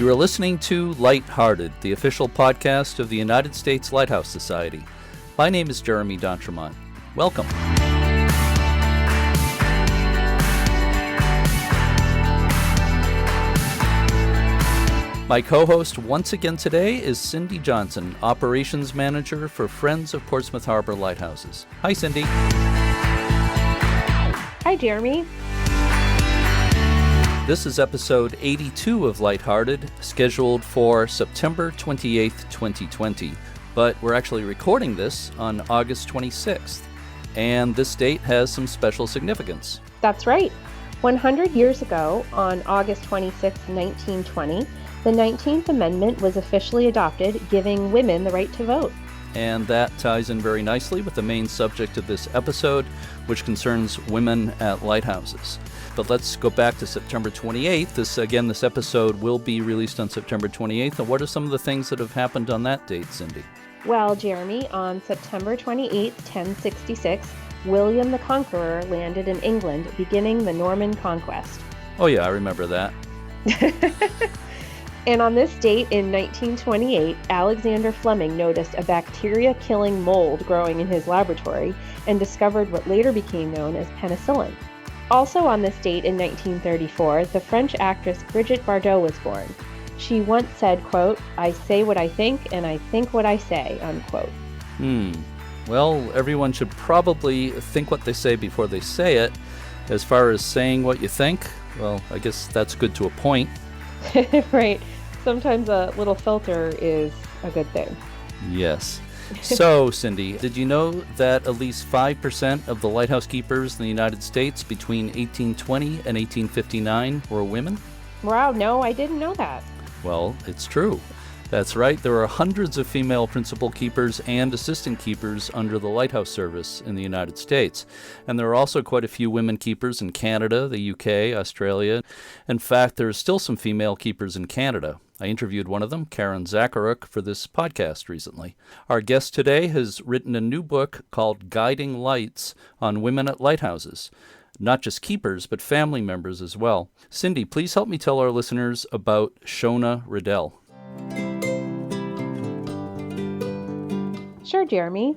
You are listening to Lighthearted, the official podcast of the United States Lighthouse Society. My name is Jeremy D'Entremont. Welcome. My co-host once again today is Cindy Johnson, Operations Manager for Friends of Portsmouth Harbor Lighthouses. Hi, Cindy. Hi, Jeremy. This is episode 82 of Lighthearted, scheduled for September 28th, 2020. But we're actually recording this on August 26th, and this date has some special significance. That's right. 100 years ago, on August 26, 1920, the 19th Amendment was officially adopted, giving women the right to vote. And that ties in very nicely with the main subject of this episode, which concerns women at lighthouses. But let's go back to September 28th. This episode will be released on September 28th. And what are some of the things that have happened on that date, Cindy? Well, Jeremy, on September 28, 1066, William the Conqueror landed in England, beginning the Norman Conquest. Oh yeah, I remember that. And on this date in 1928, Alexander Fleming noticed a bacteria-killing mold growing in his laboratory and discovered what later became known as penicillin. Also on this date in 1934, the French actress Brigitte Bardot was born. She once said, quote, "I say what I think and I think what I say," unquote. Well, everyone should probably think what they say before they say it. As far as saying what you think, well, I guess that's good to a point. Right. Sometimes a little filter is a good thing. Yes. So, Cindy, did you know that at least 5% of the lighthouse keepers in the United States between 1820 and 1859 were women? Wow, no, I didn't know that. Well, it's true. That's right. There are hundreds of female principal keepers and assistant keepers under the Lighthouse Service in the United States. And there are also quite a few women keepers in Canada, the UK, Australia. In fact, there are still some female keepers in Canada. I interviewed one of them, Karen Zacharuk, for this podcast recently. Our guest today has written a new book called Guiding Lights on Women at Lighthouses. Not just keepers, but family members as well. Cindy, please help me tell our listeners about Shona Riddell. Sure, Jeremy.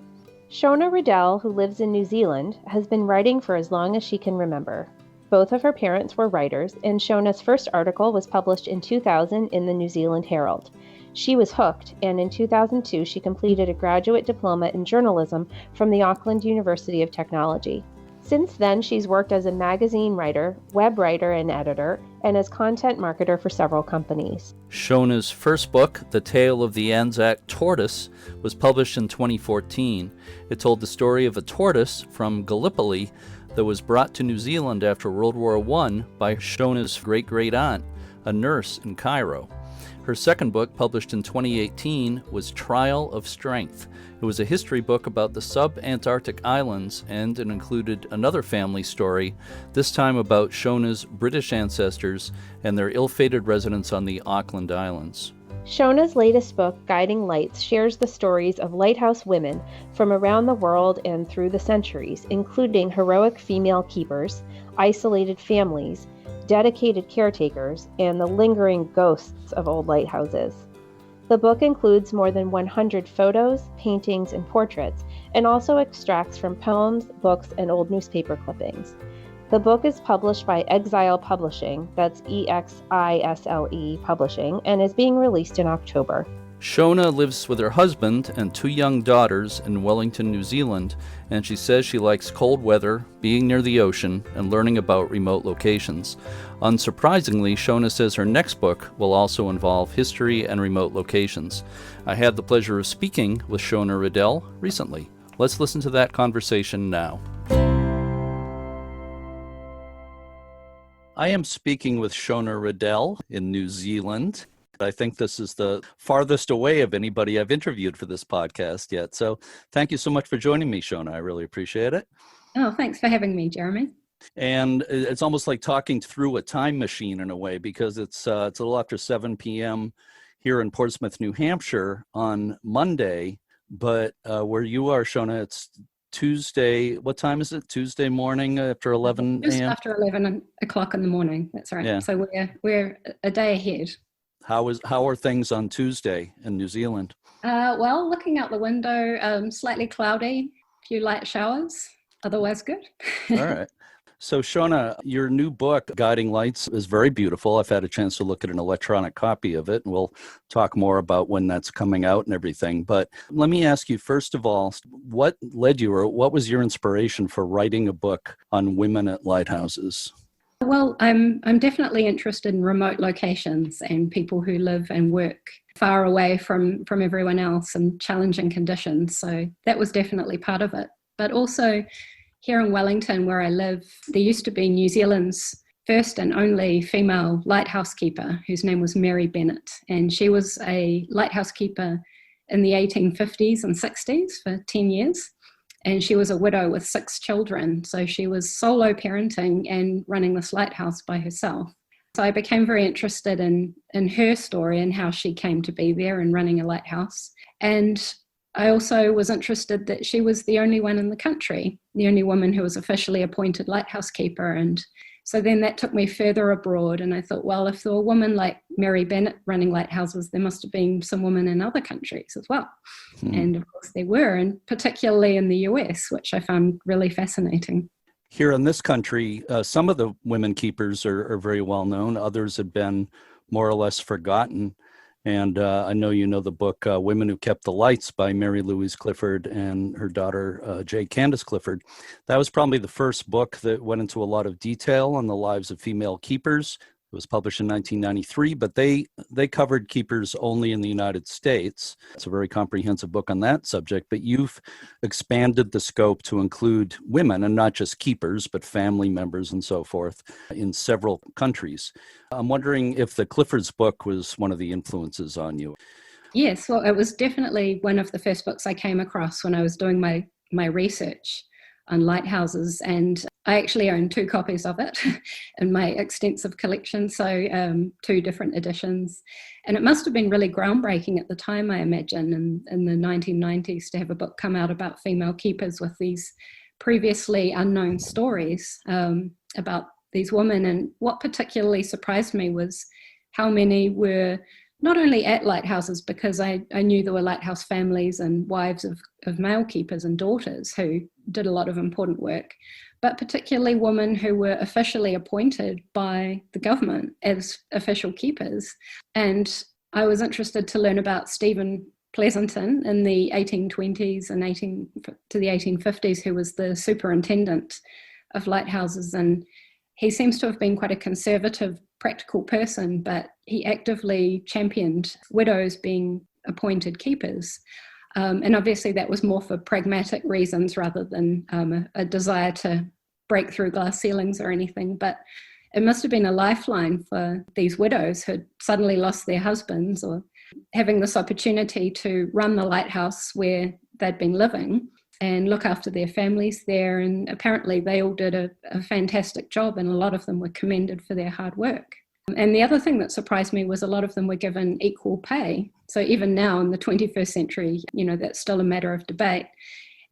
Shona Riddell, who lives in New Zealand, has been writing for as long as she can remember. Both of her parents were writers, and Shona's first article was published in 2000 in the New Zealand Herald. She was hooked, and in 2002 she completed a graduate diploma in journalism from the Auckland University of Technology. Since then, she's worked as a magazine writer, web writer and editor, and as content marketer for several companies. Shona's first book, The Tale of the Anzac Tortoise, was published in 2014. It told the story of a tortoise from Gallipoli that was brought to New Zealand after World War I by Shona's great-great-aunt, a nurse in Cairo. Her second book, published in 2018, was Trial of Strength. It was a history book about the sub-Antarctic islands, and it included another family story, this time about Shona's British ancestors and their ill-fated residence on the Auckland Islands. Shona's latest book, Guiding Lights, shares the stories of lighthouse women from around the world and through the centuries, including heroic female keepers, isolated families, dedicated caretakers, and the lingering ghosts of old lighthouses. The book includes more than 100 photos, paintings, and portraits, and also extracts from poems, books, and old newspaper clippings. The book is published by Exile Publishing, that's EXISLE Publishing, and is being released in October. Shona lives with her husband and two young daughters in Wellington, New Zealand, and she says she likes cold weather, being near the ocean, and learning about remote locations. Unsurprisingly, Shona says her next book will also involve history and remote locations. I had the pleasure of speaking with Shona Riddell recently. Let's listen to that conversation now. I am speaking with Shona Riddell in New Zealand. I think this is the farthest away of anybody I've interviewed for this podcast yet. So thank you so much for joining me, Shona. I really appreciate it. Oh, thanks for having me, Jeremy. And it's almost like talking through a time machine in a way, because it's a little after 7 p.m. here in Portsmouth, New Hampshire on Monday. But where you are, Shona, it's Tuesday. What time is it? Tuesday morning after 11 a.m.? Just after 11 o'clock in the morning. That's right. Yeah. So we're a day ahead. How are things on Tuesday in New Zealand? Well, looking out the window, slightly cloudy, a few light showers, otherwise good. All right. So, Shona, your new book, Guiding Lights, is very beautiful. I've had a chance to look at an electronic copy of it, and we'll talk more about when that's coming out and everything. But let me ask you, first of all, what led you, or what was your inspiration for writing a book on women at lighthouses? Well, I'm definitely interested in remote locations and people who live and work far away from everyone else and challenging conditions. So that was definitely part of it. But also here in Wellington, where I live, there used to be New Zealand's first and only female lighthouse keeper, whose name was Mary Bennett. And she was a lighthouse keeper in the 1850s and 60s for 10 years. And she was a widow with 6 children. So she was solo parenting and running this lighthouse by herself. So I became very interested in her story and how she came to be there and running a lighthouse. And I also was interested that she was the only one in the country, the only woman who was officially appointed lighthouse keeper. And so then that took me further abroad. And I thought, well, if there were women like Mary Bennett running lighthouses, there must have been some women in other countries as well. And of course there were, and particularly in the US, which I found really fascinating. Here in this country, some of the women keepers are very well known. Others have been more or less forgotten. And I know you know the book, Women Who Kept the Lights by Mary Louise Clifford and her daughter, J. Candace Clifford. That was probably the first book that went into a lot of detail on the lives of female keepers. It was published in 1993, but they covered keepers only in the United States. It's a very comprehensive book on that subject, but you've expanded the scope to include women, and not just keepers, but family members and so forth, in several countries. I'm wondering if the Clifford's book was one of the influences on you. Yes, well, it was definitely one of the first books I came across when I was doing my research on lighthouses, and I actually own 2 copies of it in my extensive collection, so 2 different editions. And it must have been really groundbreaking at the time, I imagine, in the 1990s, to have a book come out about female keepers with these previously unknown stories about these women. And what particularly surprised me was how many were not only at lighthouses, because I knew there were lighthouse families and wives of male keepers and daughters who did a lot of important work, but particularly women who were officially appointed by the government as official keepers. And I was interested to learn about Stephen Pleasanton in the 1820s and to the 1850s, who was the superintendent of lighthouses. And he seems to have been quite a conservative, practical person, but he actively championed widows being appointed keepers. And obviously that was more for pragmatic reasons rather than a desire to break through glass ceilings or anything. But it must have been a lifeline for these widows who had suddenly lost their husbands, or having this opportunity to run the lighthouse where they'd been living and look after their families there. And apparently they all did a fantastic job, and a lot of them were commended for their hard work. And the other thing that surprised me was a lot of them were given equal pay. So even now in the 21st century, that's still a matter of debate.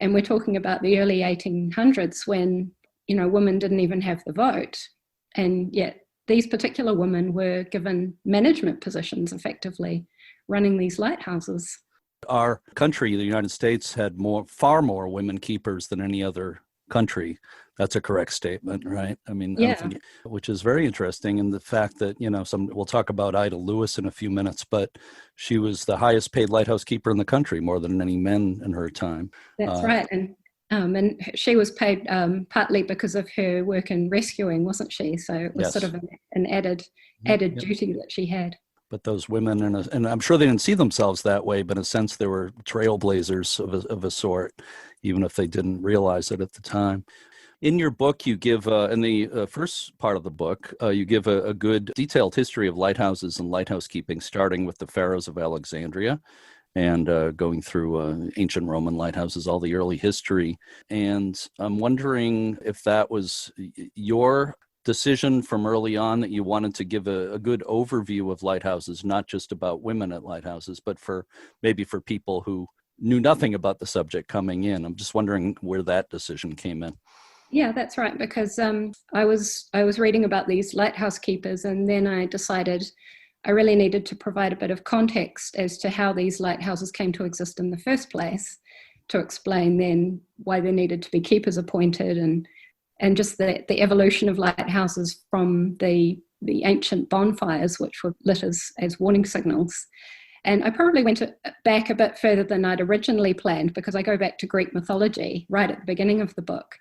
And we're talking about the early 1800s when, women didn't even have the vote. And yet these particular women were given management positions, effectively running these lighthouses. Our country, the United States, had far more women keepers than any other country. That's a correct statement, right? I mean, yeah. Which is very interesting. And the fact that, we'll talk about Ida Lewis in a few minutes, but she was the highest paid lighthouse keeper in the country, more than any men in her time. That's right. And she was paid partly because of her work in rescuing, wasn't she? So it was sort of an added duty that she had. But those women, and I'm sure they didn't see themselves that way, but in a sense they were trailblazers of a sort, even if they didn't realize it at the time. In your book, you give, in the first part of the book, you give a good detailed history of lighthouses and lighthousekeeping, starting with the pharaohs of Alexandria and going through ancient Roman lighthouses, all the early history. And I'm wondering if that was your decision from early on, that you wanted to give a good overview of lighthouses, not just about women at lighthouses, but for people who knew nothing about the subject coming in. I'm just wondering where that decision came in. Yeah, that's right, because I was reading about these lighthouse keepers, and then I decided I really needed to provide a bit of context as to how these lighthouses came to exist in the first place, to explain then why there needed to be keepers appointed, and just the evolution of lighthouses from the ancient bonfires, which were lit as warning signals. And I probably went back a bit further than I'd originally planned, because I go back to Greek mythology right at the beginning of the book.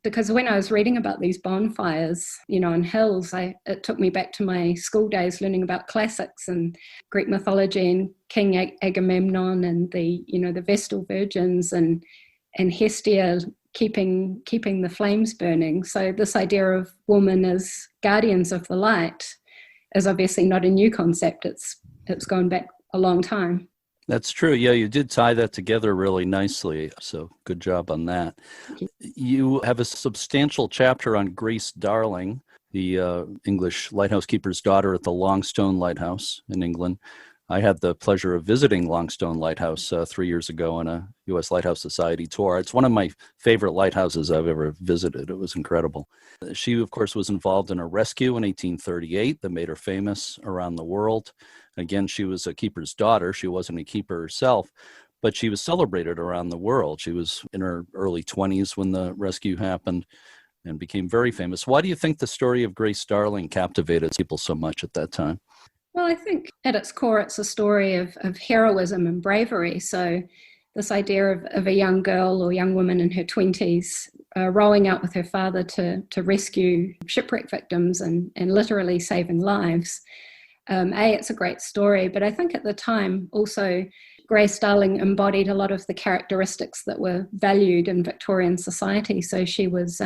Because when I was reading about these bonfires, on hills, it took me back to my school days learning about classics and Greek mythology and King Agamemnon and the Vestal Virgins and Hestia keeping the flames burning. So this idea of women as guardians of the light is obviously not a new concept. It's gone back a long time. That's true. Yeah, you did tie that together really nicely. So good job on that. You have a substantial chapter on Grace Darling, the English lighthouse keeper's daughter at the Longstone Lighthouse in England. I had the pleasure of visiting Longstone Lighthouse 3 years ago on a U.S. Lighthouse Society tour. It's one of my favorite lighthouses I've ever visited. It was incredible. She, of course, was involved in a rescue in 1838 that made her famous around the world. Again, she was a keeper's daughter. She wasn't a keeper herself, but she was celebrated around the world. She was in her early 20s when the rescue happened and became very famous. Why do you think the story of Grace Darling captivated people so much at that time? Well, I think at its core, it's a story of heroism and bravery. So this idea of a young girl or young woman in her 20s rowing out with her father to rescue shipwreck victims and literally saving lives. It's a great story, but I think at the time also Grace Darling embodied a lot of the characteristics that were valued in Victorian society. So she was,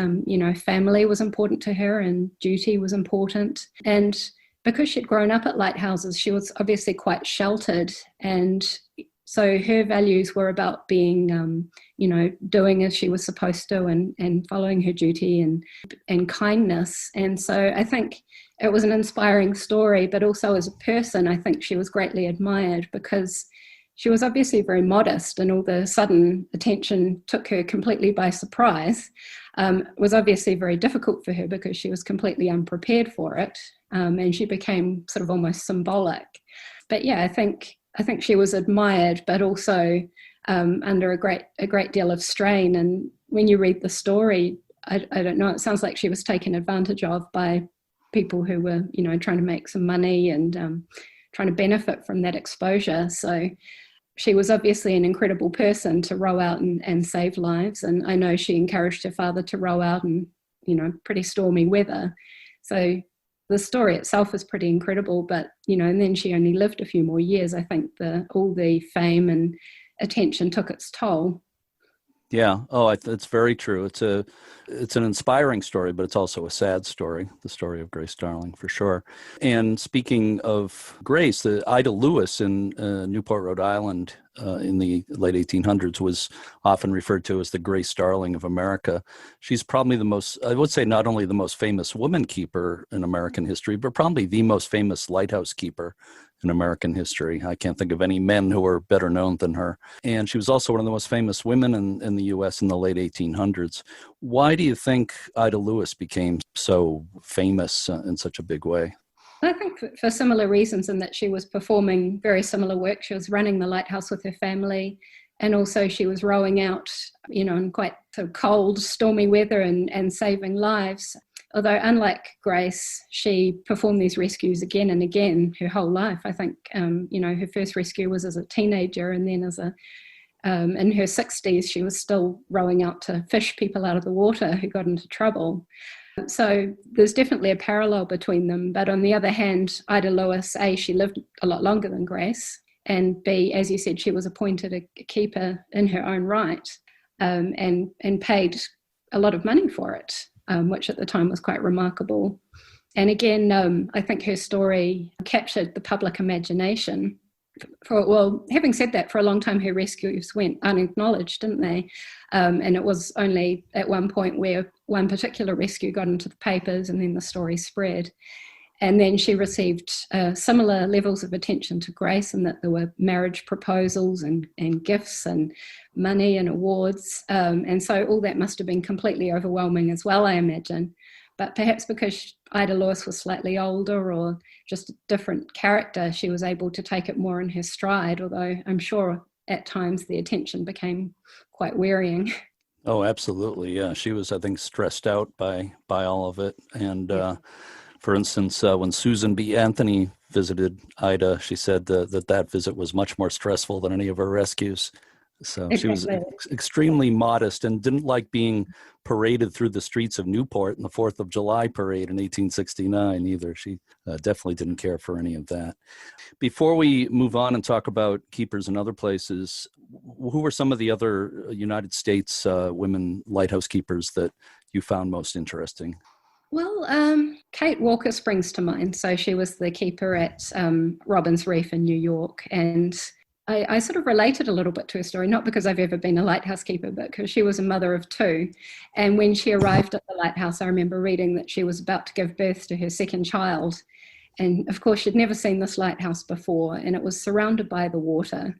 family was important to her and duty was important. And because she'd grown up at lighthouses, she was obviously quite sheltered. And so her values were about being, doing as she was supposed to and following her duty and kindness. And so I think it was an inspiring story, but also as a person, I think she was greatly admired because she was obviously very modest, and all the sudden attention took her completely by surprise. It was obviously very difficult for her because she was completely unprepared for it, and she became sort of almost symbolic. But yeah, I think she was admired, but also under a great deal of strain. And when you read the story, I don't know, it sounds like she was taken advantage of by people who were, trying to make some money and trying to benefit from that exposure. So she was obviously an incredible person to row out and save lives. And I know she encouraged her father to row out in, pretty stormy weather. So the story itself is pretty incredible, but, and then she only lived a few more years. I think all the fame and attention took its toll. Yeah. Oh, it's very true. It's an inspiring story, but it's also a sad story, the story of Grace Darling, for sure. And speaking of Grace, the Ida Lewis in Newport, Rhode Island in the late 1800s was often referred to as the Grace Darling of America. She's probably I would say not only the most famous woman keeper in American history, but probably the most famous lighthouse keeper in American history. I can't think of any men who are better known than her. And she was also one of the most famous women in the U.S. in the late 1800s. Why do you think Ida Lewis became so famous in such a big way? I think for similar reasons, in that she was performing very similar work. She was running the lighthouse with her family, and also she was rowing out, in quite sort of cold, stormy weather and saving lives. Although unlike Grace, she performed these rescues again and again her whole life. I think, her first rescue was as a teenager, and then in her 60s, she was still rowing out to fish people out of the water who got into trouble. So there's definitely a parallel between them. But on the other hand, Ida Lewis, A, she lived a lot longer than Grace, and B, as you said, she was appointed a keeper in her own right, and paid a lot of money for it. Which at the time was quite remarkable. And again, I think her story captured the public imagination. Having said that, for a long time her rescues went unacknowledged, didn't they? And it was only at one point where one particular rescue got into the papers, and then the story spread. And then she received similar levels of attention to Grace, in that there were marriage proposals and gifts and money and awards. And so all that must have been completely overwhelming as well, I imagine. But perhaps because Ida Lewis was slightly older or just a different character, she was able to take it more in her stride, although I'm sure at times the attention became quite wearying. Oh, absolutely. Yeah. She was, I think, stressed out by all of it. And for instance, when Susan B. Anthony visited Ida, she said that visit was much more stressful than any of her rescues. So she was extremely modest and didn't like being paraded through the streets of Newport in the 4th of July parade in 1869 either. She definitely didn't care for any of that. Before we move on and talk about keepers in other places, who were some of the other United States women lighthouse keepers that you found most interesting? Well, Kate Walker springs to mind. So she was the keeper at Robbins Reef in New York, and I sort of related a little bit to her story, not because I've ever been a lighthouse keeper, but because she was a mother of 2. And when she arrived at the lighthouse, I remember reading that she was about to give birth to her second child. And of course, she'd never seen this lighthouse before, and it was surrounded by the water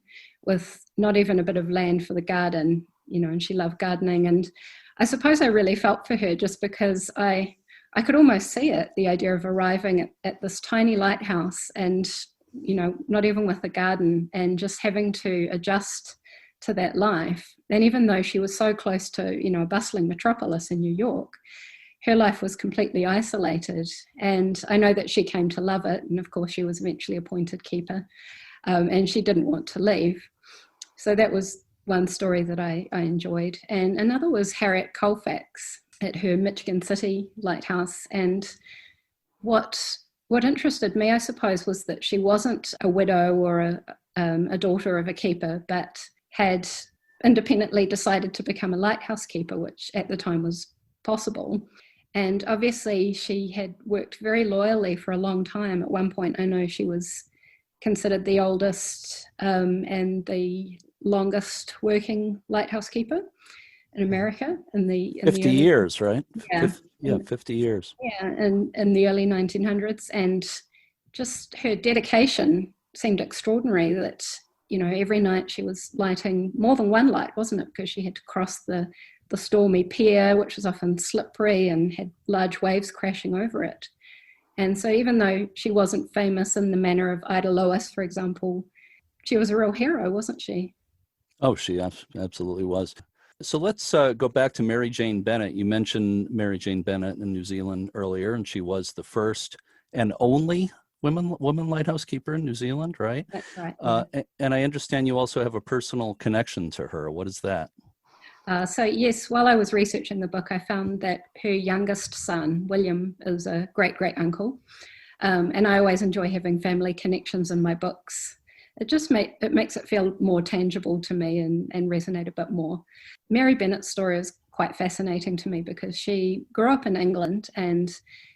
with not even a bit of land for the garden, and she loved gardening. And I suppose I really felt for her just because I could almost see it, the idea of arriving at this tiny lighthouse and not even with a garden, and just having to adjust to that life. And even though she was so close to, a bustling metropolis in New York, her life was completely isolated. And I know that she came to love it. And of course, she was eventually appointed keeper, and she didn't want to leave. So that was one story that I enjoyed. And another was Harriet Colfax at her Michigan City lighthouse. And what interested me, I suppose, was that she wasn't a widow or a daughter of a keeper, but had independently decided to become a lighthouse keeper, which at the time was possible. And obviously she had worked very loyally for a long time. At one point, I know she was considered the oldest and the longest working lighthouse keeper in America in the 50 years, right? Yeah. 50 years. Yeah, in the early 1900s. And just her dedication seemed extraordinary, that, every night she was lighting more than one light, wasn't it? Because she had to cross the stormy pier, which was often slippery and had large waves crashing over it. And so even though she wasn't famous in the manner of Ida Lewis, for example, she was a real hero, wasn't she? Oh, she absolutely was. So let's go back to Mary Jane Bennett. You mentioned Mary Jane Bennett in New Zealand earlier, and she was the first and only woman lighthouse keeper in New Zealand, right? That's right. Yeah. And I understand you also have a personal connection to her. What is that? So yes, while I was researching the book, I found that her youngest son, William, is a great-great-uncle. And I always enjoy having family connections in my books. It makes it feel more tangible to me and resonate a bit more. Mary Bennett's story is quite fascinating to me because she grew up in England, and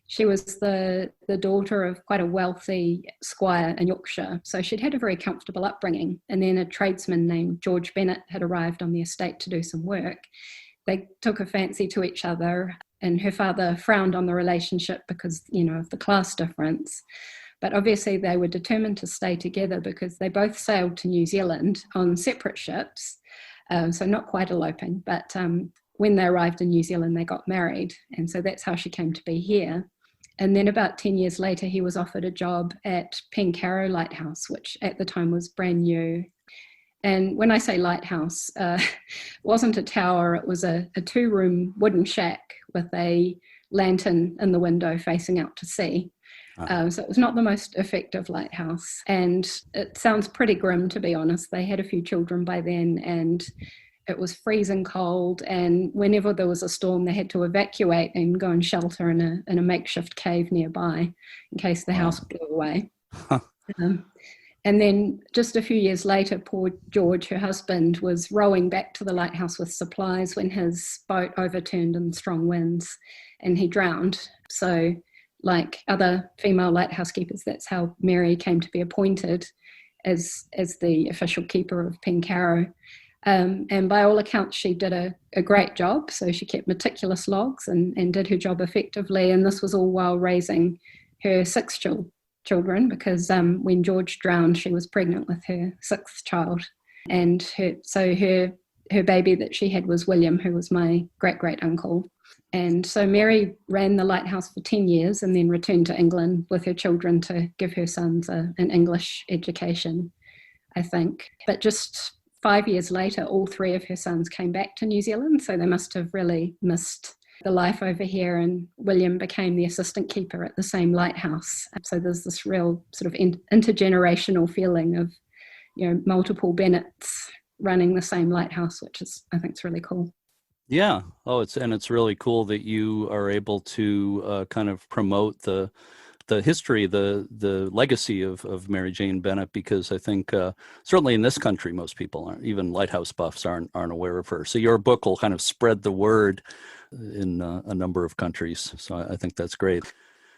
she was the daughter of quite a wealthy squire in Yorkshire. So she'd had a very comfortable upbringing. And then a tradesman named George Bennett had arrived on the estate to do some work. They took a fancy to each other, and her father frowned on the relationship because, of the class difference. But obviously they were determined to stay together because they both sailed to New Zealand on separate ships. So not quite eloping, but when they arrived in New Zealand, they got married. And so that's how she came to be here. And then about 10 years later, he was offered a job at Pencarrow Lighthouse, which at the time was brand new. And when I say lighthouse, it wasn't a tower, it was a 2-room wooden shack with a lantern in the window facing out to sea. So it was not the most effective lighthouse. And it sounds pretty grim, to be honest. They had a few children by then, and it was freezing cold. And whenever there was a storm, they had to evacuate and go and shelter in a makeshift cave nearby in case the house blew away. And then just a few years later, poor George, her husband, was rowing back to the lighthouse with supplies when his boat overturned in strong winds and he drowned. So like other female lighthouse keepers, that's how Mary came to be appointed as the official keeper of Pencarrow. And by all accounts, she did a great job. So she kept meticulous logs and did her job effectively. And this was all while raising her 6 children, because when George drowned, she was pregnant with her 6th child. And her her baby that she had was William, who was my great-great-uncle. And so Mary ran the lighthouse for 10 years and then returned to England with her children to give her sons an English education, I think. But just 5 years later, all three of her sons came back to New Zealand, so they must have really missed the life over here, and William became the assistant keeper at the same lighthouse. So there's this real sort of intergenerational feeling of, multiple Bennetts running the same lighthouse, which is, I think, it's really cool. Yeah. Oh, it's really cool that you are able to kind of promote the history, the legacy of Mary Jane Bennett, because I think certainly in this country, most people aren't, even lighthouse buffs aren't aware of her. So your book will kind of spread the word in a number of countries. So I think that's great.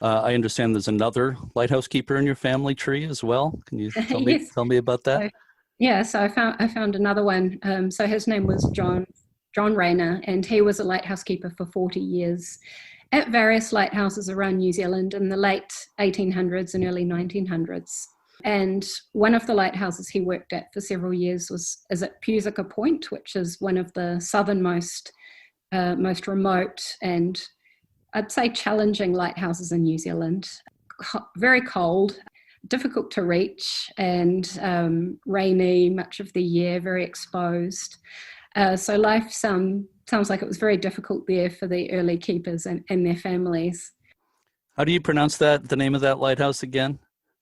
I understand there's another lighthouse keeper in your family tree as well. Can you tell me Yes. tell me about that? So I found another one. So his name was John Rayner, and he was a lighthouse keeper for 40 years at various lighthouses around New Zealand in the late 1800s and early 1900s. And one of the lighthouses he worked at for several years is at Pusica Point, which is one of the southernmost, most remote and I'd say challenging lighthouses in New Zealand. Very cold, difficult to reach, and rainy much of the year, very exposed. So life sounds like it was very difficult there for the early keepers and their families. How do you pronounce that? The name of that lighthouse again?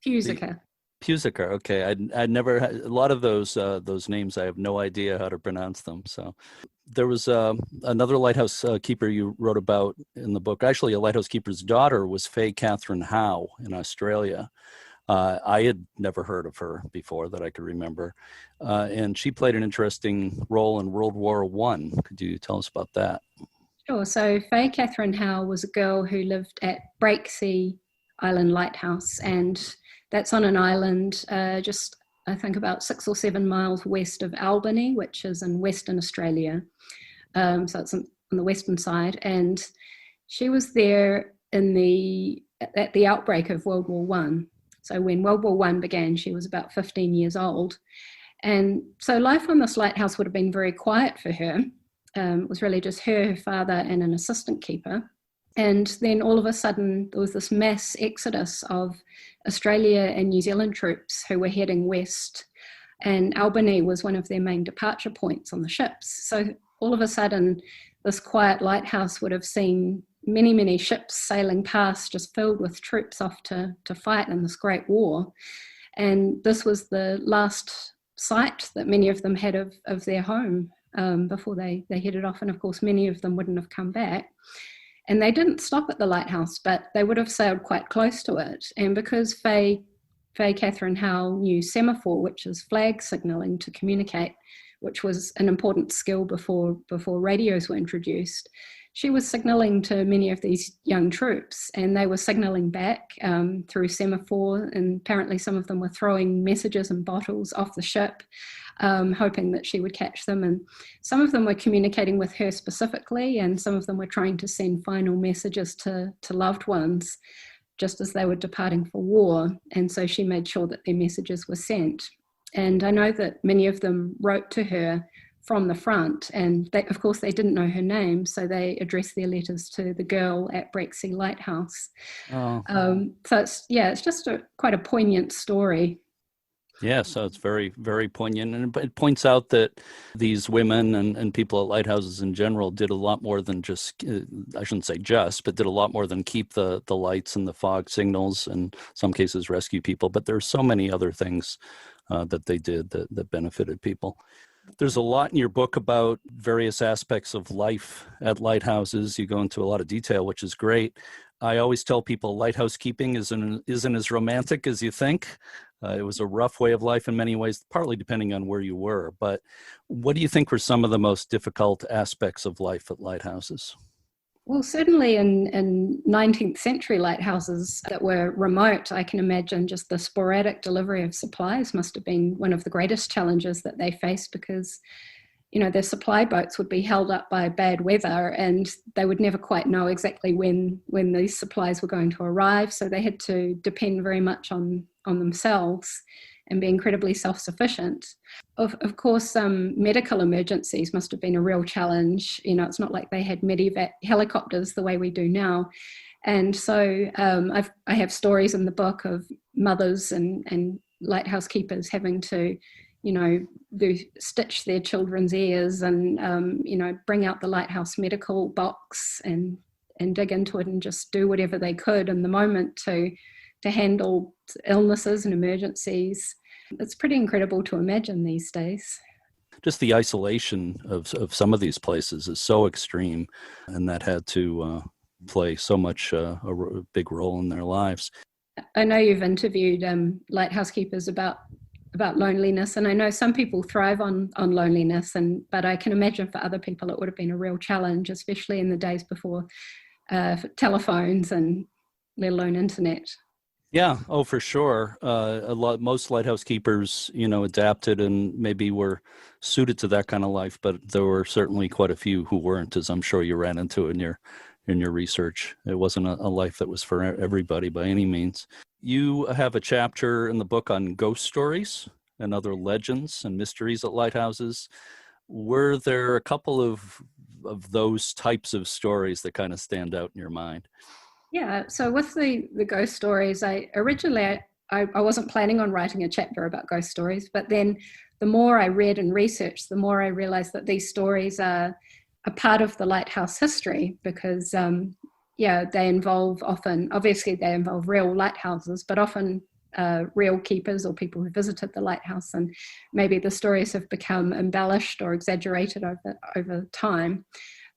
Pusica. Pusica. Okay, I'd never had a lot of those names. I have no idea how to pronounce them. So there was another lighthouse keeper you wrote about in the book. Actually, a lighthouse keeper's daughter was Faye Howe in Australia. I had never heard of her before that I could remember, and she played an interesting role in World War I. Could you tell us about that? Sure. So Faye Howe was a girl who lived at Breaksea Island Lighthouse, and that's on an island just, I think, about 6 or 7 miles west of Albany, which is in Western Australia. So it's on the western side. And she was there at the outbreak of World War I. So when World War I began, she was about 15 years old. And so life on this lighthouse would have been very quiet for her. It was really just her father, and an assistant keeper. And then all of a sudden, there was this mass exodus of Australia and New Zealand troops who were heading west. And Albany was one of their main departure points on the ships. So all of a sudden, this quiet lighthouse would have seen many, many ships sailing past, just filled with troops off to fight in this great war. And this was the last sight that many of them had of their home before they headed off. And of course, many of them wouldn't have come back. And they didn't stop at the lighthouse, but they would have sailed quite close to it. And because Faye Howe knew semaphore, which is flag signalling to communicate, which was an important skill before radios were introduced, she was signalling to many of these young troops, and they were signalling back through semaphore, and apparently some of them were throwing messages and bottles off the ship, hoping that she would catch them. And some of them were communicating with her specifically, and some of them were trying to send final messages to loved ones just as they were departing for war. And so she made sure that their messages were sent. And I know that many of them wrote to her from the front, and they, of course, they didn't know her name, so they addressed their letters to the girl at Breaksea Lighthouse. Oh. So it's just quite a poignant story. Yeah, so it's very, very poignant, and it points out that these women and people at lighthouses in general did a lot more than just, I shouldn't say just, but did a lot more than keep the lights and the fog signals, and in some cases rescue people. But there's so many other things that they did that benefited people. There's a lot in your book about various aspects of life at lighthouses. You go into a lot of detail, which is great. I always tell people lighthousekeeping isn't as romantic as you think. It was a rough way of life in many ways, partly depending on where you were. But what do you think were some of the most difficult aspects of life at lighthouses? Well, certainly in 19th century lighthouses that were remote, I can imagine just the sporadic delivery of supplies must have been one of the greatest challenges that they faced, because, their supply boats would be held up by bad weather, and they would never quite know exactly when these supplies were going to arrive. So they had to depend very much on themselves. and be incredibly self-sufficient. Of course, medical emergencies must have been a real challenge. It's not like they had medevac helicopters the way we do now. And so I have stories in the book of mothers and lighthouse keepers having to, stitch their children's ears and, bring out the lighthouse medical box and dig into it and just do whatever they could in the moment to handle illnesses and emergencies. It's pretty incredible to imagine these days. Just the isolation of some of these places is so extreme, and that had to play so much a big role in their lives. I know you've interviewed lighthouse keepers about loneliness, and I know some people thrive on loneliness, but I can imagine for other people it would have been a real challenge, especially in the days before telephones and let alone internet. Yeah, for sure. Most lighthouse keepers, adapted and maybe were suited to that kind of life, but there were certainly quite a few who weren't, as I'm sure you ran into in your research. It wasn't a life that was for everybody by any means. You have a chapter in the book on ghost stories and other legends and mysteries at lighthouses. Were there a couple of those types of stories that kind of stand out in your mind? Yeah, so with the ghost stories, I originally wasn't planning on writing a chapter about ghost stories, but then the more I read and researched, the more I realized that these stories are a part of the lighthouse history because, they involve obviously they involve real lighthouses, but often real keepers or people who visited the lighthouse, and maybe the stories have become embellished or exaggerated over time.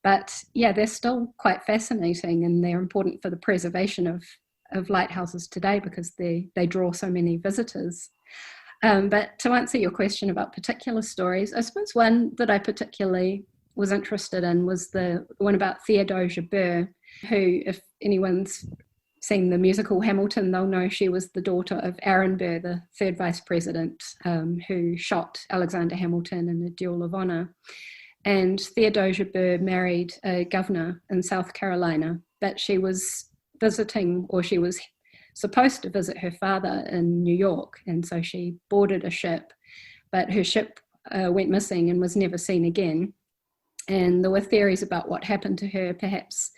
But they're still quite fascinating, and they're important for the preservation of lighthouses today because they draw so many visitors. But to answer your question about particular stories, I suppose one that I particularly was interested in was the one about Theodosia Burr, who, if anyone's seen the musical Hamilton, they'll know she was the daughter of Aaron Burr, the third vice president, who shot Alexander Hamilton in a duel of honor. And Theodosia Burr married a governor in South Carolina, but she was visiting, or she was supposed to visit her father in New York. And so she boarded a ship, but her ship went missing and was never seen again. And there were theories about what happened to her. Perhaps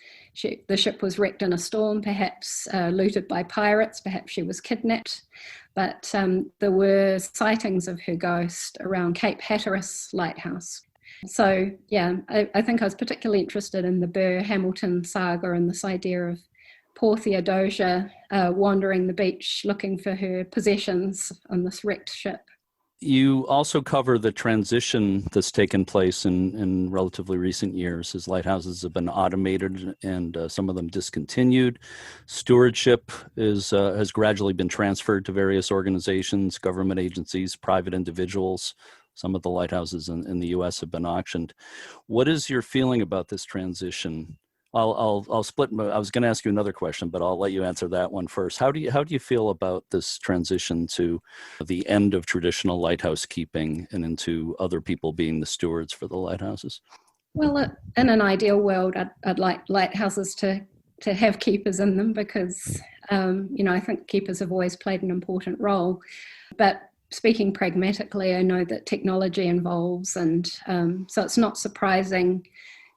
the ship was wrecked in a storm, perhaps looted by pirates, perhaps she was kidnapped. But there were sightings of her ghost around Cape Hatteras Lighthouse. So, I think I was particularly interested in the Burr-Hamilton saga and this idea of poor Theodosia wandering the beach looking for her possessions on this wrecked ship. You also cover the transition that's taken place in relatively recent years as lighthouses have been automated and some of them discontinued. Stewardship has gradually been transferred to various organizations, government agencies, private individuals. Some of the lighthouses in the U.S. have been auctioned. What is your feeling about this transition? I'll split. I was going to ask you another question, but I'll let you answer that one first. How do you feel about this transition to the end of traditional lighthouse keeping and into other people being the stewards for the lighthouses? Well, in an ideal world, I'd like lighthouses to have keepers in them because I think keepers have always played an important role. But speaking pragmatically, I know that technology evolves, and so it's not surprising,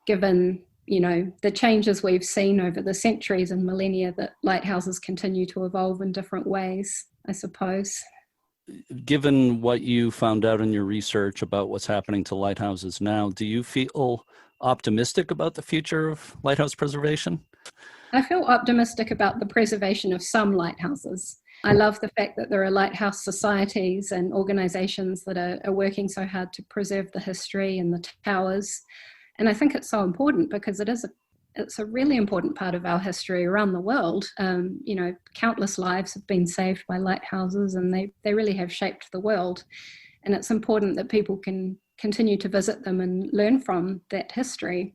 given the changes we've seen over the centuries and millennia, that lighthouses continue to evolve in different ways, I suppose. Given what you found out in your research about what's happening to lighthouses now, do you feel optimistic about the future of lighthouse preservation? I feel optimistic about the preservation of some lighthouses. I love the fact that there are lighthouse societies and organizations that are working so hard to preserve the history and the towers. And I think it's so important because it's a really important part of our history around the world. Countless lives have been saved by lighthouses, and they really have shaped the world. And it's important that people can continue to visit them and learn from that history.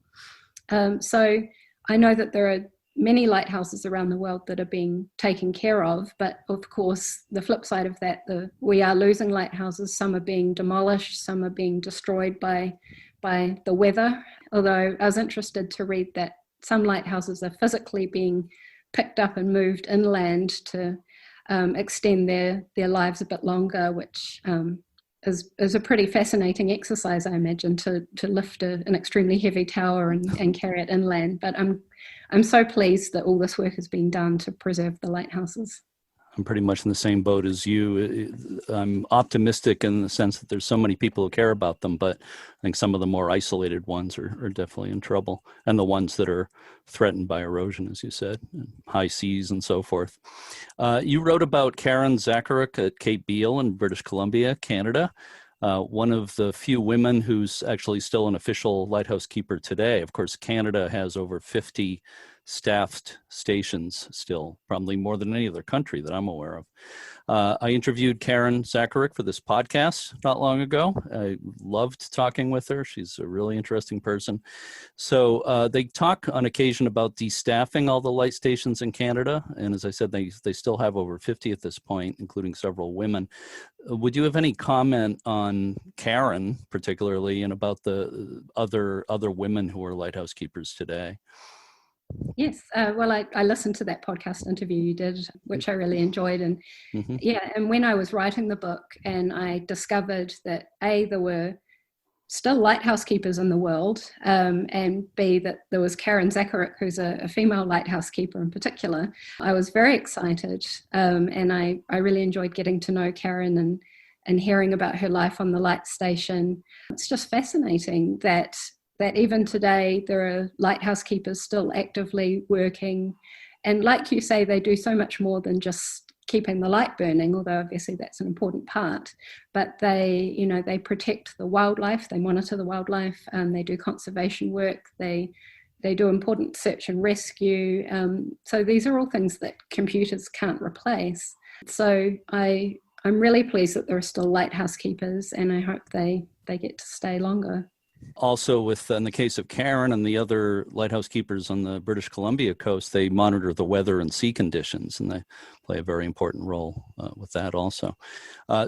So I know that there are many lighthouses around the world that are being taken care of, but of course the flip side of that, we are losing lighthouses. Some are being demolished, some are being destroyed by the weather, although I was interested to read that some lighthouses are physically being picked up and moved inland to extend their lives a bit longer, which is a pretty fascinating exercise, I imagine, to lift an extremely heavy tower and carry it inland. But I'm so pleased that all this work has been done to preserve the lighthouses. I'm pretty much in the same boat as you. I'm optimistic in the sense that there's so many people who care about them, but I think some of the more isolated ones are definitely in trouble, and the ones that are threatened by erosion, as you said, and high seas and so forth. You wrote about Karen Zacharuk at Cape Beale in British Columbia, Canada, one of the few women who's actually still an official lighthouse keeper today. Of course, Canada has over 50 staffed stations still, probably more than any other country that I'm aware of. I interviewed Karen Zacharuk for this podcast not long ago. I loved talking with her. She's a really interesting person. So they talk on occasion about destaffing all the light stations in Canada. And as I said, they still have over 50 at this point, including several women. Would you have any comment on Karen particularly, and about the other women who are lighthouse keepers today? Yes, well, I listened to that podcast interview you did, which I really enjoyed. And yeah, and when I was writing the book and I discovered that A, there were still lighthouse keepers in the world, and B, that there was Karen Zacharuk, who's a female lighthouse keeper in particular, I was very excited. And I really enjoyed getting to know Karen and hearing about her life on the light station. It's just fascinating that even today there are lighthouse keepers still actively working. And like you say, they do so much more than just keeping the light burning, although obviously that's an important part. But they protect the wildlife, they monitor the wildlife, they do conservation work, they do important search and rescue. So these are all things that computers can't replace. So I'm really pleased that there are still lighthouse keepers, and I hope they get to stay longer. Also, in the case of Karen and the other lighthouse keepers on the British Columbia coast, they monitor the weather and sea conditions, and they play a very important role with that also.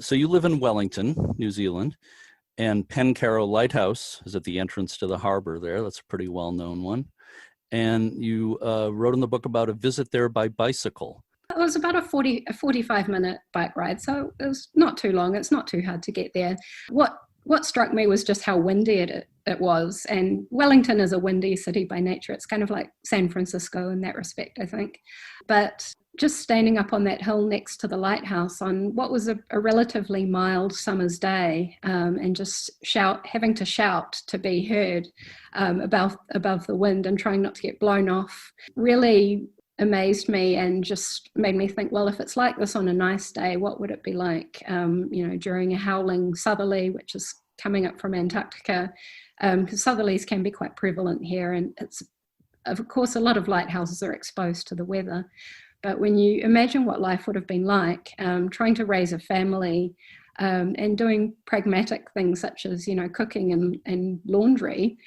So you live in Wellington, New Zealand, and Pencarrow Lighthouse is at the entrance to the harbor there. That's a pretty well-known one. And you wrote in the book about a visit there by bicycle. It was about a 45-minute bike ride, so it was not too long. It's not too hard to get there. What struck me was just how windy it was. And Wellington is a windy city by nature. It's kind of like San Francisco in that respect, I think. But just standing up on that hill next to the lighthouse on what was a relatively mild summer's day, and just having to shout to be heard above the wind and trying not to get blown off, really amazed me and just made me think, well, if it's like this on a nice day, what would it be like, during a howling southerly, which is coming up from Antarctica, because southerlies can be quite prevalent here. And it's, of course, a lot of lighthouses are exposed to the weather. But when you imagine what life would have been like, trying to raise a family, and doing pragmatic things such as, cooking and laundry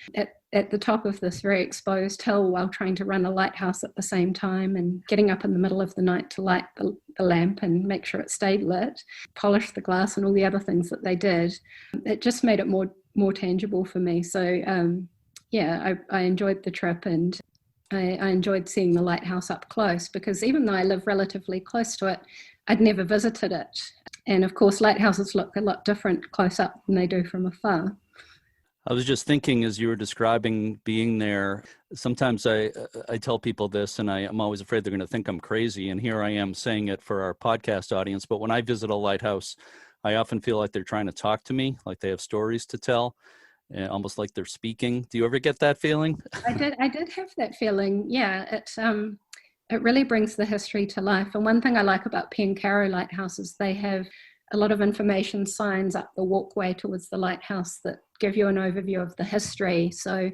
at the top of this very exposed hill while trying to run a lighthouse at the same time, and getting up in the middle of the night to light the lamp and make sure it stayed lit, polish the glass and all the other things that they did, it just made it more tangible for me. So I enjoyed the trip, and I enjoyed seeing the lighthouse up close, because even though I live relatively close to it, I'd never visited it. And of course, lighthouses look a lot different close up than they do from afar. I was just thinking, as you were describing being there, sometimes I tell people this, and I'm always afraid they're going to think I'm crazy. And here I am saying it for our podcast audience. But when I visit a lighthouse, I often feel like they're trying to talk to me, like they have stories to tell, almost like they're speaking. Do you ever get that feeling? I did have that feeling. Yeah, it really brings the history to life. And one thing I like about Pencarrow Lighthouse is they have a lot of information signs up the walkway towards the lighthouse that give you an overview of the history. So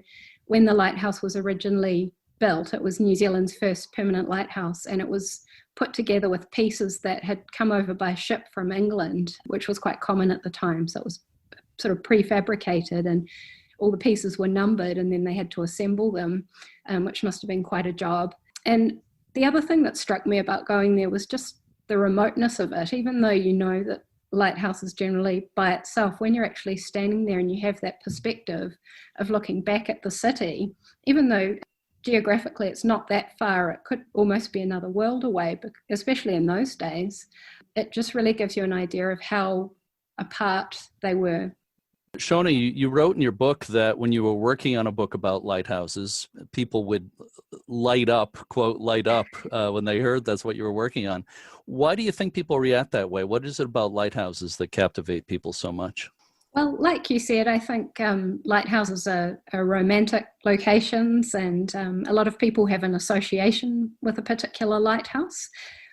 when the lighthouse was originally built, it was New Zealand's first permanent lighthouse, and it was put together with pieces that had come over by ship from England, which was quite common at the time. So it was sort of prefabricated, and all the pieces were numbered, and then they had to assemble them, which must have been quite a job. And the other thing that struck me about going there was just the remoteness of it. Even though you know that lighthouse is generally by itself, when you're actually standing there and you have that perspective of looking back at the city, even though geographically it's not that far. It could almost be another world away, but especially in those days. It just really gives you an idea of how apart they were. Shona, you wrote in your book that when you were working on a book about lighthouses, people would light up, quote, light up, when they heard that's what you were working on. Why do you think people react that way? What is it about lighthouses that captivate people so much? Well, like you said, I think lighthouses are romantic locations, and a lot of people have an association with a particular lighthouse.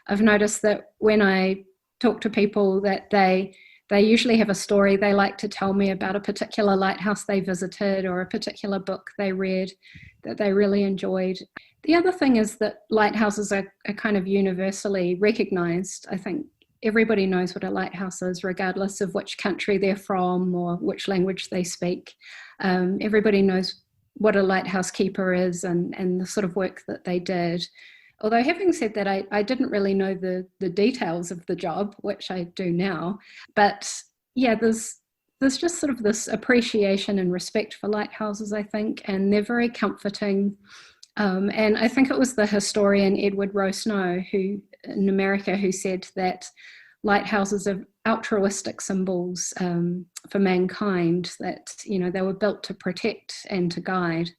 I've noticed that when I talk to people that they usually have a story they like to tell me about a particular lighthouse they visited or a particular book they read that they really enjoyed. The other thing is that lighthouses are kind of universally recognized. I think everybody knows what a lighthouse is, regardless of which country they're from or which language they speak. Everybody knows what a lighthouse keeper is and the sort of work that they did. Although having said that, I didn't really know the details of the job, which I do now. But yeah, there's just sort of this appreciation and respect for lighthouses, I think, and they're very comforting. And I think it was the historian Edward Rowe Snow in America who said that lighthouses are altruistic symbols for mankind, that, you know, they were built to protect and to guide,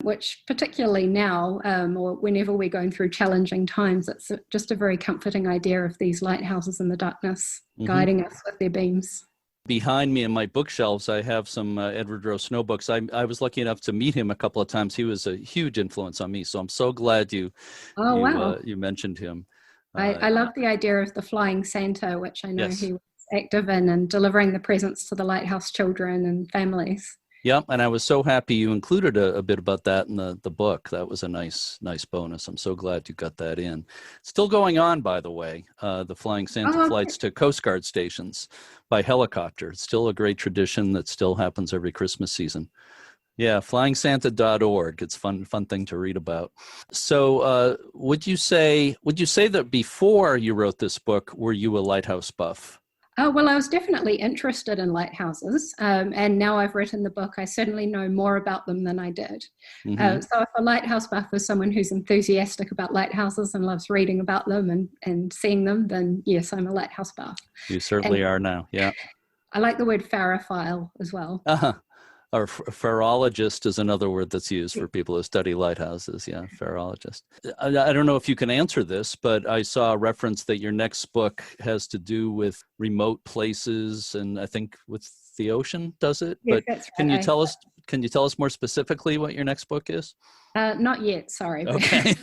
which particularly now, or whenever we're going through challenging times, it's just a very comforting idea of these lighthouses in the darkness, guiding us with their beams. Behind me in my bookshelves, I have some Edward Rowe Snow books. I was lucky enough to meet him a couple of times. He was a huge influence on me, so I'm so glad you mentioned him. I love the idea of the flying Santa, which I know Yes. he was active in, and delivering the presents to the lighthouse children and families. Yeah, and I was so happy you included a bit about that in the book. That was a nice bonus. I'm so glad you got that in. Still going on, by the way, the Flying Santa flights to Coast Guard stations by helicopter. It's still a great tradition that still happens every Christmas season. Yeah, flyingsanta.org. It's fun thing to read about. So would you say that before you wrote this book, were you a lighthouse buff? Oh, well, I was definitely interested in lighthouses, and now I've written the book, I certainly know more about them than I did. So if a lighthouse buff is someone who's enthusiastic about lighthouses and loves reading about them and seeing them, then yes, I'm a lighthouse buff. You certainly are now, yeah. I like the word pharophile as well. Or pharologist is another word that's used for people who study lighthouses. Yeah, pharologist. I don't know if you can answer this, but I saw a reference that your next book has to do with remote places, and I think with the ocean, does it? Yes, but that's right. Can you tell us more specifically what your next book is? Not yet, sorry. Okay.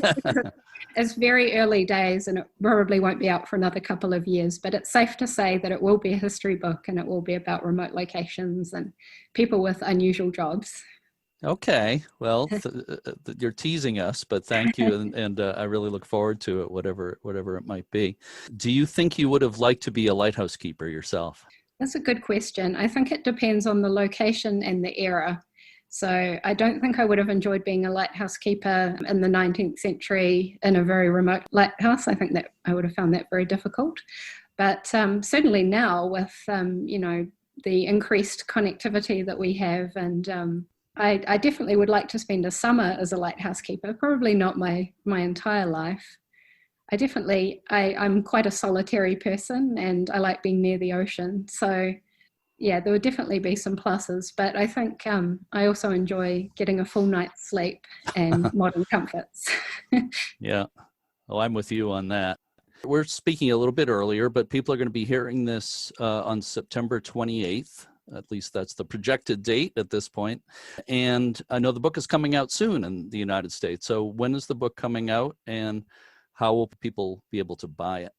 It's very early days, and it probably won't be out for another couple of years, but it's safe to say that it will be a history book, and it will be about remote locations and people with unusual jobs. Okay. Well, you're teasing us, but thank you, and I really look forward to it, whatever it might be. Do you think you would have liked to be a lighthouse keeper yourself? That's a good question. I think it depends on the location and the era. So I don't think I would have enjoyed being a lighthouse keeper in the 19th century in a very remote lighthouse. I think that I would have found that very difficult. But certainly now with, the increased connectivity that we have, and I definitely would like to spend a summer as a lighthouse keeper, probably not my entire life. I'm quite a solitary person, and I like being near the ocean. So yeah, there would definitely be some pluses, but I think I also enjoy getting a full night's sleep and modern comforts. Yeah. Well, I'm with you on that. We're speaking a little bit earlier, but people are going to be hearing this on September 28th. At least that's the projected date at this point. And I know the book is coming out soon in the United States. So when is the book coming out, and how will people be able to buy it?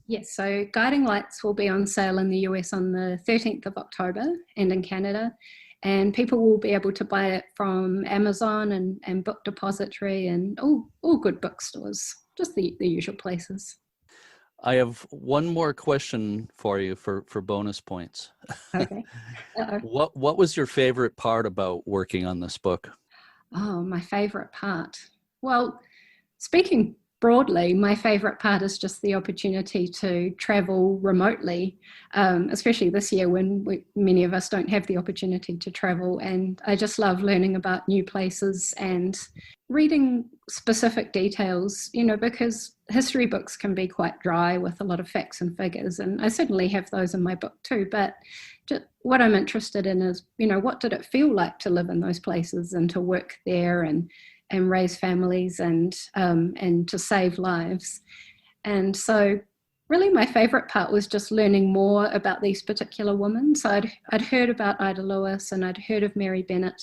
Yes, so Guiding Lights will be on sale in the US on the 13th of October and in Canada. And people will be able to buy it from Amazon and Book Depository and all good bookstores, just the usual places. I have one more question for you for bonus points. Okay. What was your favorite part about working on this book? Oh, my favorite part. Well, speaking broadly, my favourite part is just the opportunity to travel remotely, especially this year when many of us don't have the opportunity to travel. And I just love learning about new places and reading specific details, because history books can be quite dry with a lot of facts and figures. And I certainly have those in my book too. But what I'm interested in is, what did it feel like to live in those places and to work there and raise families and to save lives. And so really my favourite part was just learning more about these particular women. So I'd heard about Ida Lewis and I'd heard of Mary Bennett,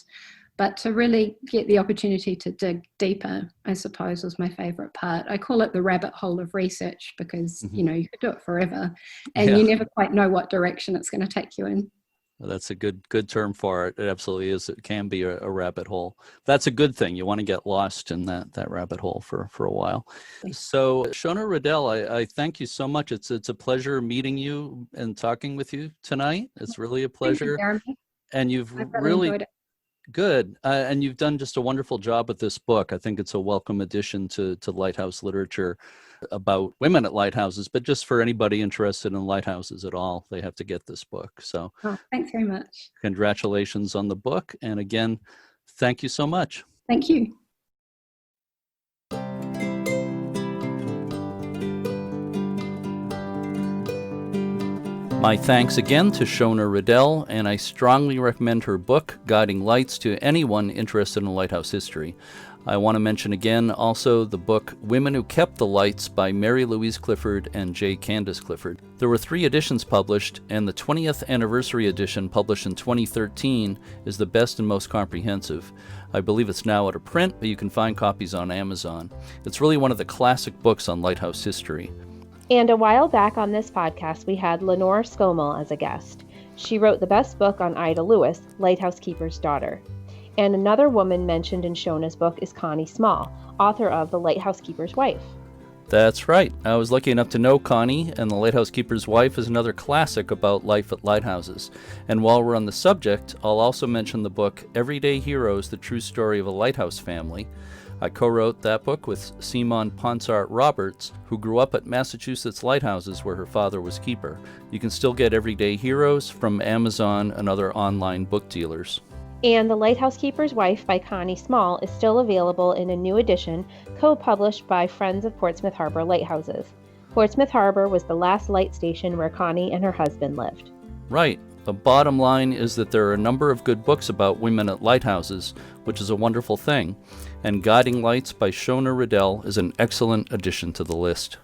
but to really get the opportunity to dig deeper, I suppose, was my favourite part. I call it the rabbit hole of research because, you could do it forever and you never quite know what direction it's going to take you in. Well, that's a good term for it. It absolutely is. It can be a rabbit hole. That's a good thing. You want to get lost in that rabbit hole for a while. So, Shona Riddell, I thank you so much. It's a pleasure meeting you and talking with you tonight. It's really a pleasure. Thank you, and you've I've really enjoyed it. Good. And you've done just a wonderful job with this book. I think it's a welcome addition to Lighthouse literature about women at lighthouses, but just for anybody interested in lighthouses at all, they have to get this book. So thanks very much. Congratulations on the book. And again, thank you so much. Thank you. My thanks again to Shona Riddell, and I strongly recommend her book, Guiding Lights, to anyone interested in lighthouse history. I want to mention again also the book Women Who Kept the Lights by Mary Louise Clifford and J. Candace Clifford. There were 3 editions published, and the 20th anniversary edition, published in 2013, is the best and most comprehensive. I believe it's now out of print, but you can find copies on Amazon. It's really one of the classic books on lighthouse history. And a while back on this podcast, we had Lenore Scommel as a guest. She wrote the best book on Ida Lewis, Lighthousekeeper's Daughter. And another woman mentioned in Shona's book is Connie Small, author of The Lighthousekeeper's Wife. That's right. I was lucky enough to know Connie, and The Lighthousekeeper's Wife is another classic about life at lighthouses. And while we're on the subject, I'll also mention the book Everyday Heroes, The True Story of a Lighthouse Family. I co-wrote that book with Simon Ponsart Roberts, who grew up at Massachusetts lighthouses where her father was keeper. You can still get Everyday Heroes from Amazon and other online book dealers. And The Lighthousekeeper's Wife by Connie Small is still available in a new edition, co-published by Friends of Portsmouth Harbor Lighthouses. Portsmouth Harbor was the last light station where Connie and her husband lived. Right. The bottom line is that there are a number of good books about women at lighthouses, which is a wonderful thing, and Guiding Lights by Shona Riddell is an excellent addition to the list.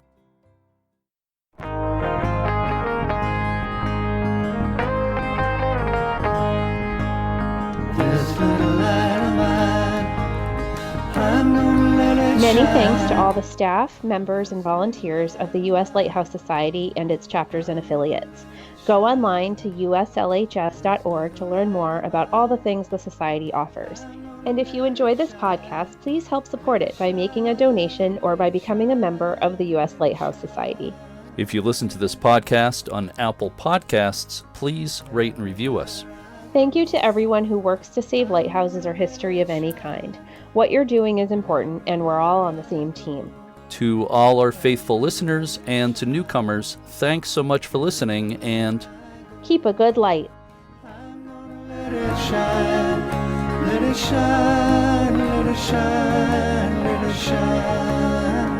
Many thanks to all the staff, members, and volunteers of the U.S. Lighthouse Society and its chapters and affiliates. Go online to uslhs.org to learn more about all the things the Society offers. And if you enjoy this podcast, please help support it by making a donation or by becoming a member of the U.S. Lighthouse Society. If you listen to this podcast on Apple Podcasts, please rate and review us. Thank you to everyone who works to save lighthouses or history of any kind. What you're doing is important, and we're all on the same team. To all our faithful listeners and to newcomers, thanks so much for listening, and keep a good light. Let it shine, let it shine, let it shine, let it shine.